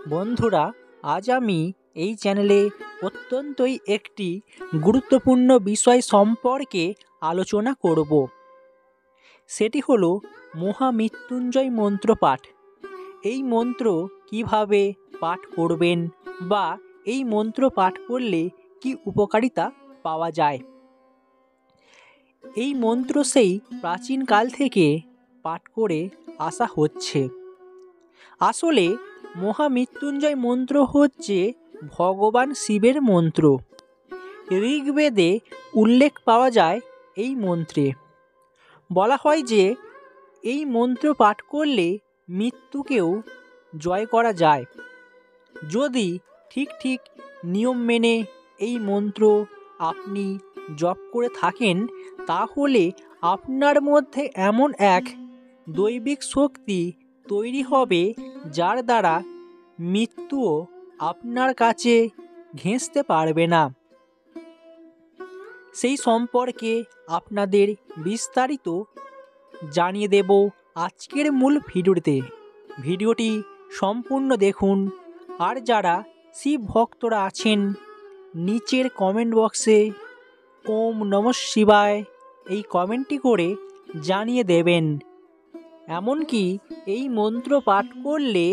বন্ধুরা, আজ আমি এই চ্যানেলে অত্যন্তই একটি গুরুত্বপূর্ণ বিষয় সম্পর্কে আলোচনা করব। সেটি হলো মহামৃত্যুঞ্জয় মন্ত্র পাঠ। এই মন্ত্র কিভাবে পাঠ করবেন বা এই মন্ত্র পাঠ করলে কি উপকারিতা পাওয়া যায়। এই মন্ত্র সেই প্রাচীনকাল থেকে পাঠ করে আসা হচ্ছে। আসলে মহামৃত্যুঞ্জয় মন্ত্র হচ্ছে ভগবান শিবের মন্ত্র। ঋগ্বেদে উল্লেখ পাওয়া যায় এই মন্ত্রে। বলা হয় যে এই মন্ত্র পাঠ করলে মৃত্যুকেও জয় করা যায়। যদি ঠিক নিয়ম মেনে এই মন্ত্র আপনি জপ করে থাকেন, তাহলে আপনার মধ্যে এমন এক দৈবিক শক্তি তৈরি হবে যার দ্বারা মৃত্যুও আপনার কাছে ঘেঁষতে পারবে না। সেই সম্পর্কে আপনাদের বিস্তারিত জানিয়ে দেব আজকের মূল ভিডিওতে। ভিডিওটি সম্পূর্ণ দেখুন। আর যারা শিব ভক্তরা আছেন, নিচের কমেন্ট বক্সে ওম নমঃ শিবায় এই কমেন্টটি করে জানিয়ে দেবেন। এমনকি এই মন্ত্র পাঠ করলে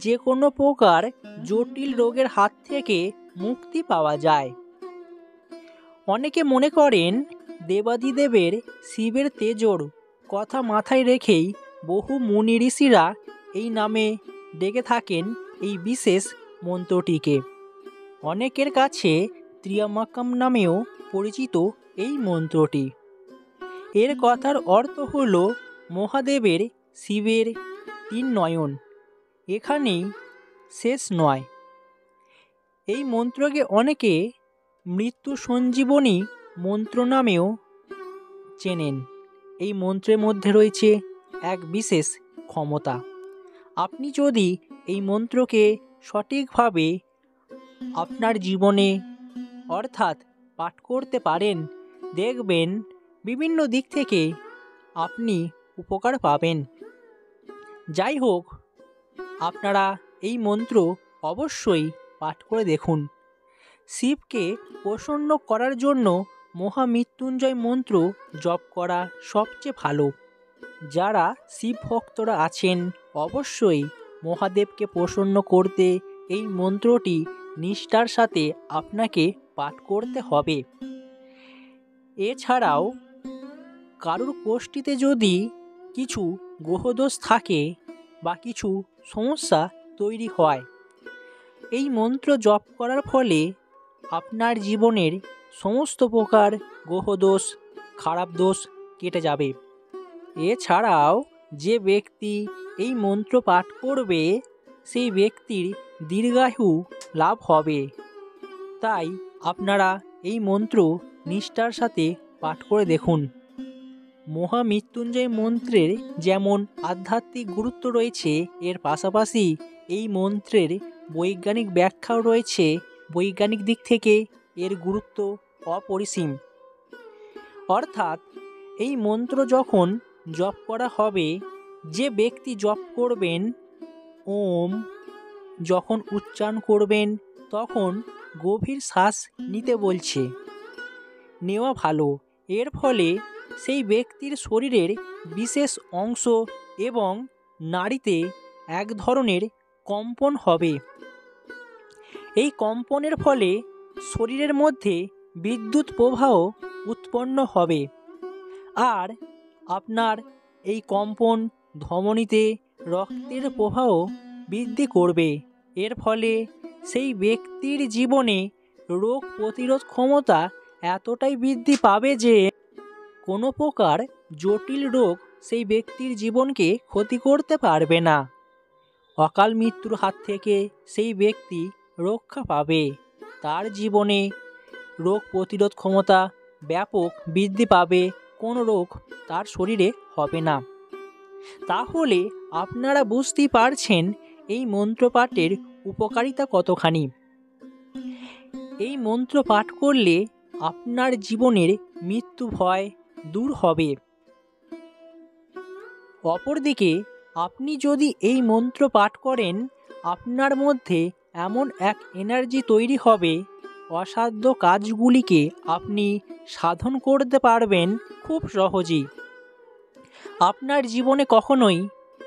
যে কোনো প্রকার জটিল রোগের হাত থেকে মুক্তি পাওয়া যায়। অনেকে মনে করেন দেবাদিদেবের শিবের তেজর কথা মাথায় রেখেই বহু মুনি ঋষিরা এই নামে ডেকে থাকেন এই বিশেষ মন্ত্রটিকে। অনেকের কাছে ত্রিয়ামাকাম নামেও পরিচিত এই মন্ত্রটি। এর কথার অর্থ হল মহাদেবের শিবের তিন নয়ন এখানেই শেষ নয়। এই মন্ত্রকে অনেকে মৃত্যু সঞ্জীবনী মন্ত্র নামেও চেনেন। এই মন্ত্রের মধ্যে রয়েছে এক বিশেষ ক্ষমতা। আপনি যদি এই মন্ত্রকে সঠিকভাবে আপনার জীবনে অর্থাৎ পাঠ করতে পারেন, দেখবেন বিভিন্ন দিক থেকে আপনি উপকার পাবেন। যাই হোক, আপনারা এই মন্ত্র অবশ্যই পাঠ করে দেখুন। শিবকে প্রসন্ন করার জন্য মহামৃত্যুঞ্জয় মন্ত্র জপ করা সবচেয়ে ভালো। যারা শিব ভক্তরা আছেন, অবশ্যই মহাদেবকে প্রসন্ন করতে এই মন্ত্রটি নিষ্ঠার সাথে আপনাকে পাঠ করতে হবে। এছাড়াও কারুর কোষ্ঠীতে যদি কিছু গ্রহদোষ থাকে বা কিছু সমস্যা তৈরি হয়, এই মন্ত্র জপ করার ফলে আপনার জীবনের সমস্ত প্রকার গ্রহদোষ, খারাপ দোষ কেটে যাবে। এছাড়াও যে ব্যক্তি এই মন্ত্র পাঠ করবে, সেই ব্যক্তির দীর্ঘায়ু লাভ হবে। তাই আপনারা এই মন্ত্র নিষ্ঠার সাথে পাঠ করে দেখুন। মহামৃত্যুঞ্জয় মন্ত্রের যেমন আধ্যাত্মিক গুরুত্ব রয়েছে, এর পাশাপাশি এই মন্ত্রের বৈজ্ঞানিক ব্যাখ্যাও রয়েছে। বৈজ্ঞানিক দিক থেকে এর গুরুত্ব অপরিসীম। অর্থাৎ এই মন্ত্র যখন জপ করা হবে, যে ব্যক্তি জপ করবেন, ওম যখন উচ্চারণ করবেন, তখন গভীর শ্বাস নিতে বলছে, নেওয়া ভালো। এর ফলে সেই ব্যক্তির শরীরের বিশেষ অংশ এবং নাড়িতে এক ধরনের কম্পন হবে। এই কম্পনের ফলে শরীরের মধ্যে বিদ্যুৎ প্রবাহ উৎপন্ন হবে। আর আপনার এই কম্পন ধমনীতে রক্তের প্রবাহ বৃদ্ধি করবে। এর ফলে সেই ব্যক্তির জীবনে রোগ প্রতিরোধ ক্ষমতা এতটাই বৃদ্ধি পাবে যে কোনো প্রকার জটিল রোগ সেই ব্যক্তির জীবনকে ক্ষতি করতে পারবে না। অকাল মৃত্যুর হাত থেকে সেই ব্যক্তি রক্ষা পাবে। তার জীবনে রোগ প্রতিরোধ ক্ষমতা ব্যাপক বৃদ্ধি পাবে। কোনো রোগ তার শরীরে হবে না। তাহলে আপনারা বুঝতেই পারছেন এই মন্ত্র পাঠের উপকারিতা কতখানি। এই মন্ত্র পাঠ করলে আপনার জীবনের মৃত্যু ভয় দূর হবে। অপরদিকে আপনি যদি এই মন্ত্র পাঠ করেন আপনার মধ্যে এমন এক এনার্জি তৈরি হবে, অসাধ্য কাজগুলিকে আপনি সাধন করতে পারবেন খুব সহজেই। আপনার জীবনে কখনোই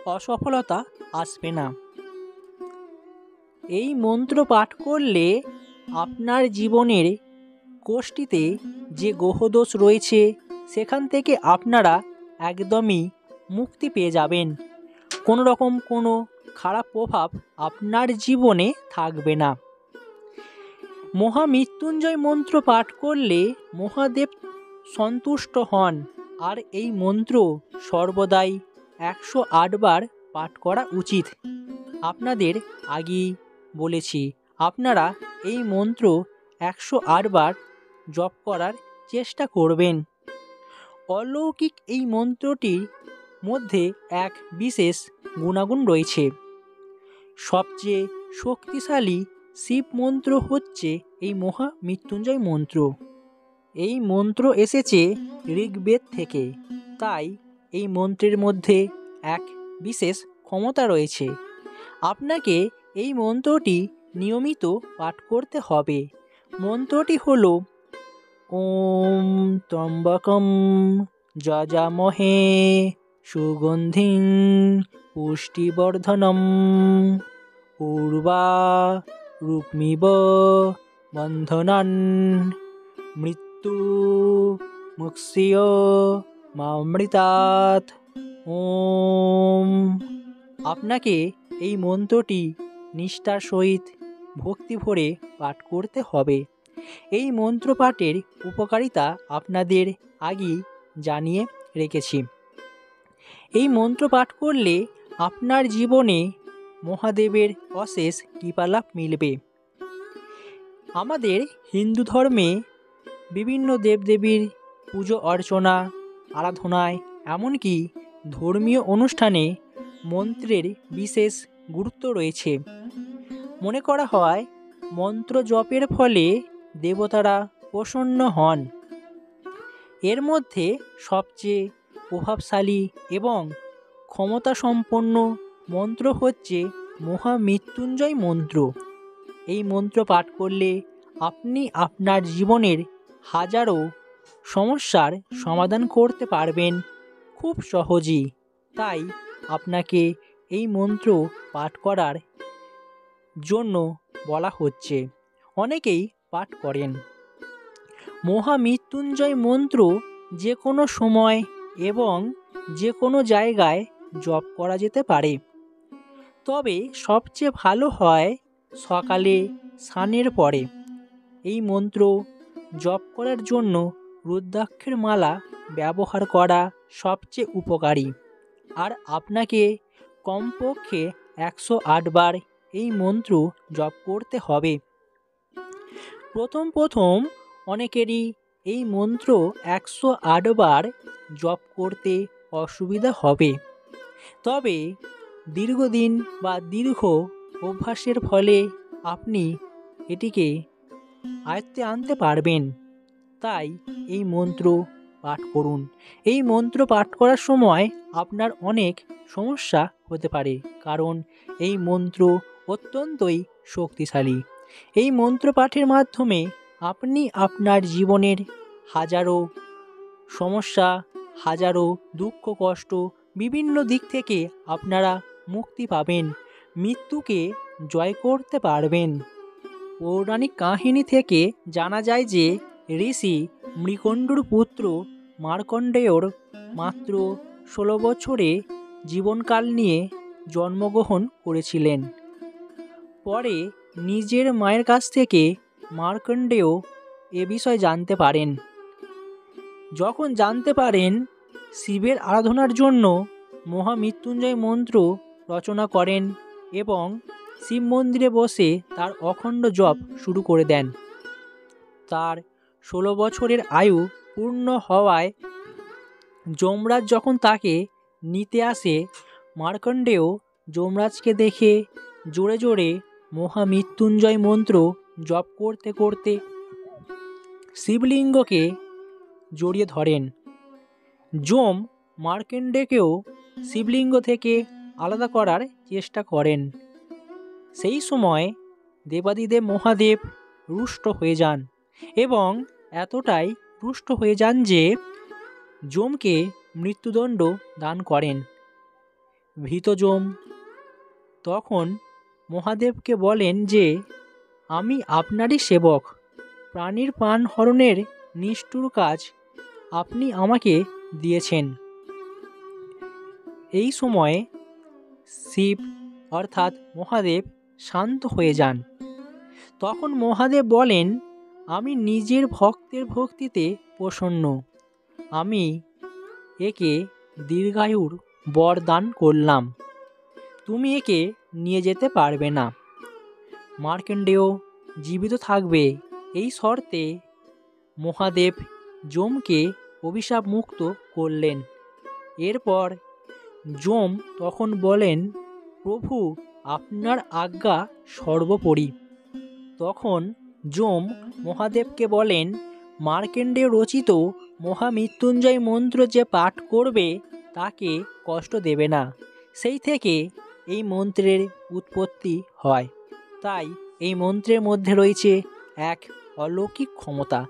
অসফলতা আসবে না। এই মন্ত্র পাঠ করলে আপনার জীবনের কোষ্ঠীতে যে গ্রহদোষ রয়েছে সেখান থেকে আপনারা একদমই মুক্তি পেয়ে যাবেন। কোনো রকম কোনো খারাপ প্রভাব আপনার জীবনে থাকবে না। মহামৃত্যুঞ্জয় মন্ত্র পাঠ করলে মহাদেব সন্তুষ্ট হন, আর এই মন্ত্র সর্বদাই 108 বার পাঠ করা উচিত। আপনাদের আগেই বলেছি, আপনারা এই মন্ত্র 108 বার জপ করার চেষ্টা করবেন। অলৌকিক এই মন্ত্রটির মধ্যে এক বিশেষ গুণাগুণ রয়েছে। সবচেয়ে শক্তিশালী শিব মন্ত্র হচ্ছে এই মহামৃত্যুঞ্জয় মন্ত্র। এই মন্ত্র এসেছে ঋগ্বেদ থেকে, তাই এই মন্ত্রের মধ্যে এক বিশেষ ক্ষমতা রয়েছে। আপনাকে এই মন্ত্রটি নিয়মিত পাঠ করতে হবে। মন্ত্রটি হল ওম ত্র্যম্বকম যজামহে সুগন্ধিং পুষ্টিবর্ধনম উর্বারুকমিব বন্ধনান মৃত্যু মুক্ষীয় মামৃতাৎ। ওম। আপনাকে এই মন্ত্রটি নিষ্ঠার সহিত ভক্তি ভরে পাঠ করতে হবে। এই মন্ত্র পাঠের উপকারিতা আপনাদের আগেই জানিয়ে রেখেছি। এই মন্ত্র পাঠ করলে আপনার জীবনে মহাদেবের অশেষ কৃপালাভ মিলবে। আমাদের হিন্দু ধর্মে বিভিন্ন দেবদেবীর পুজো অর্চনা, আরাধনায়, এমনকি ধর্মীয় অনুষ্ঠানে মন্ত্রের বিশেষ গুরুত্ব রয়েছে। মনে করা হয় মন্ত্র জপের ফলে দেবতারা প্রসন্ন হন। এর মধ্যে সবচেয়ে প্রভাবশালী এবং ক্ষমতাসম্পন্ন মন্ত্র হচ্ছে মহামৃত্যুঞ্জয় মন্ত্র। এই মন্ত্র পাঠ করলে আপনি আপনার জীবনের হাজারো সমস্যার সমাধান করতে পারবেন খুব সহজেই। তাই আপনাকে এই মন্ত্র পাঠ করার জন্য বলা হচ্ছে। অনেকেই পাঠ করেন। মহামৃত্যুঞ্জয় মন্ত্র যে কোনো সময় এবং যে কোনো জায়গায় জপ করা যেতে পারে, তবে সবচেয়ে ভালো হয় সকালে স্নানের পরে। এই মন্ত্র জপ করার জন্য রুদ্রাক্ষের মালা ব্যবহার করা সবচেয়ে উপকারী। আর আপনাকে কমপক্ষে 108 বার এই মন্ত্র জপ করতে হবে। প্রথম অনেকেরই এই মন্ত্র 108 বার জপ করতে অসুবিধা হবে, তবে দীর্ঘদিন বা দীর্ঘ অভ্যাসের ফলে আপনি এটিকে আয়ত্তে আনতে পারবেন। তাই এই মন্ত্র পাঠ করুন। এই মন্ত্র পাঠ করার সময় আপনার অনেক সমস্যা হতে পারে, কারণ এই মন্ত্র অত্যন্তই শক্তিশালী। এই মন্ত্র পাঠের মাধ্যমে আপনি আপনার জীবনের হাজারো সমস্যা, হাজারো দুঃখ কষ্ট, বিভিন্ন দিক থেকে আপনারা মুক্তি পাবেন, মৃত্যুকে জয় করতে পারবেন। পৌরাণিক কাহিনী থেকে জানা যায় যে ঋষি মৃকণ্ডুর পুত্র মার্কণ্ডেয়র মাত্র 16 বছরে জীবনকাল নিয়ে জন্মগ্রহণ করেছিলেন। পরে নিজের মায়ের কাছ থেকে মার্কণ্ডেয় এ বিষয় জানতে পারেন। যখন জানতে পারেন, শিবের আরাধনার জন্য মহামৃত্যুঞ্জয় মন্ত্র রচনা করেন এবং শিব মন্দিরে বসে তার অখণ্ড জপ শুরু করে দেন। তার 16 বছরের আয়ু পূর্ণ হওয়ায় যমরাজ যখন তাকে নিতে আসে, মার্কণ্ডেয় যমরাজকে দেখে জোরে জোরে মহামৃত্যুঞ্জয় মন্ত্র জপ করতে করতে শিবলিঙ্গকে জড়িয়ে ধরেন। যম মার্কণ্ডেয়কেও শিবলিঙ্গ থেকে আলাদা করার চেষ্টা করেন। সেই সময় দেবাদিদেব মহাদেব রুষ্ট হয়ে যান এবং এতটাই রুষ্ট হয়ে যান যে যমকে মৃত্যুদণ্ড দান করেন। ভীত যম তখন মহাদেবকে বলেন যে আমি আপনারই সেবক, প্রাণীর প্রাণ হরণের নিষ্ঠুর কাজ আপনি আমাকে দিয়েছেন। এই সময়ে শিব অর্থাৎ মহাদেব শান্ত হয়ে যান। তখন মহাদেব বলেন, আমি নিজের ভক্তের ভক্তিতে প্রসন্ন, আমি একে দীর্ঘায়ুর বর দান করলাম, তুমি একে নিয়ে যেতে পারবে না। মার্কণ্ডেয় জীবিত থাকবে এই শর্তে মহাদেব যমকে অভিশাপ মুক্ত করলেন। এরপর যম তখন বলেন, প্রভু আপনার আজ্ঞা সর্বোপরি। তখন যম মহাদেবকে বলেন, মার্কণ্ডেয় রচিত মহামৃত্যুঞ্জয় মন্ত্র যে পাঠ করবে তাকে কষ্ট দেবে না। সেই থেকে এই মন্ত্রের উৎপত্তি হয়। তাই এই মন্ত্রের মধ্যে রয়েছে এক অলৌকিক ক্ষমতা,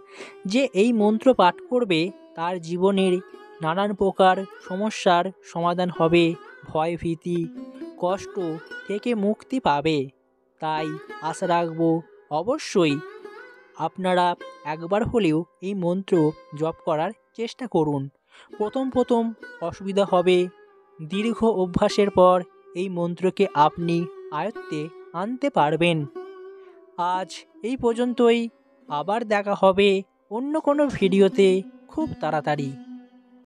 যে এই মন্ত্র পাঠ করবে তার জীবনের নানান প্রকার সমস্যার সমাধান হবে, ভয় ভীতি কষ্ট থেকে মুক্তি পাবে। তাই আশা রাখব অবশ্যই আপনারা একবার হলেও এই মন্ত্র জপ করার চেষ্টা করুন। প্রথম অসুবিধা হবে, দীর্ঘ অভ্যাসের পর এই মন্ত্রকে আপনি আয়ত্তে আনতে পারবেন। আজ এই পর্যন্তই, আবার দেখা হবে অন্য কোনো ভিডিওতে খুব তাড়াতাড়ি।